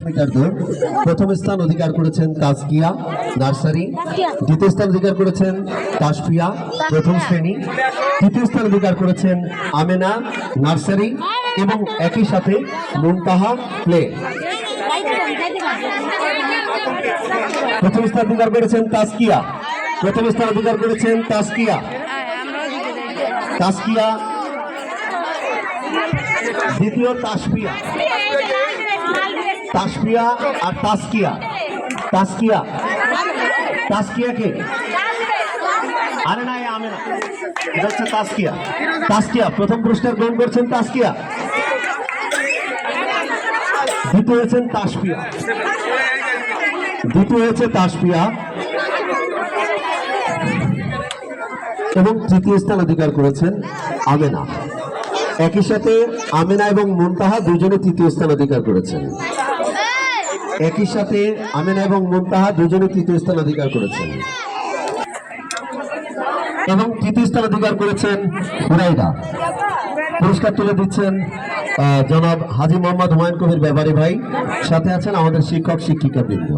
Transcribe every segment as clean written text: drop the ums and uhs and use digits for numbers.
Metre দৌড় প্রথম স্থান অধিকার করেছেন তাজকিয়া নার্সারি, দ্বিতীয় স্থান অধিকার করেছেন তাসফিয়া প্রথম শ্রেণী, তৃতীয় স্থান অধিকার করেছেন আমেনা নার্সারি এবং একই সাথে মুনতাহা প্লে। প্রথম স্থান অধিকার করেছেন তাজকিয়া, প্রথম স্থান অধিকার করেছেন তাজকিয়া, তাজকিয়া, দ্বিতীয় তাসফিয়া, তাসফিয়া আর তাসকিয়া, তাসকিয়া, তাসকিয়া কে? আরে না, আমেনা, এটা হচ্ছে তাসকিয়া। তাসকিয়া প্রথম পুরস্কার গ্রহণ করছেন তাসকিয়া, দ্বিতীয় হয়েছেন তাসফিয়া, দ্বিতীয় হয়েছে তাসফিয়া এবং তৃতীয় স্থান অধিকার করেছেন আমেনা। একই সাথে আমেনা এবং মুনতাহা দুজনে তৃতীয় স্থান অধিকার করেছেন। একই সাথে আমেনা এবং মুনতাহা দুজনে তৃতীয় স্থান অধিকার করেছেন এবং তৃতীয় স্থান অধিকার করেছেন হুরাইদা। পুরস্কার তুলে দিচ্ছেন জনাব হাজী মোহাম্মদ হুমায়ুন কবির ব্যাপারী ভাই, সাথে আছেন আমাদের শিক্ষক শিক্ষিকা বৃন্দ।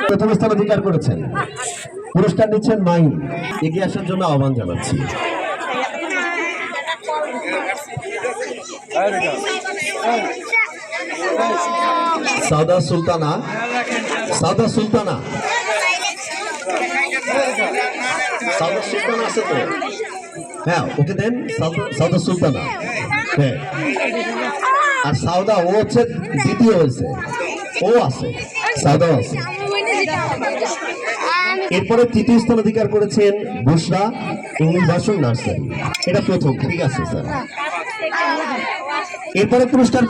প্রথম স্থান অধিকার করেছেন, পুরস্কার নিচ্ছেন মাহিন। এগিয়ে আসার জন্য আহ্বান জানাচ্ছি। সাউদা সুলতানা, সাউদা সুলতানা, সাউদা সুলতানা আছে তো? হ্যাঁ, ওকে দেন সাউদা সুলতানা। হ্যাঁ, আর সাউদা ও হচ্ছে দ্বিতীয় হয়েছে, ও আছে, সাউদাও আছে। এরপরে তৃতীয় স্থান অধিকার করেছেন বুশরা ইংলিশ ভার্সন নার্সারি, এটা প্রথম। ঠিক আছে স্যার। এরপরে পুরস্কার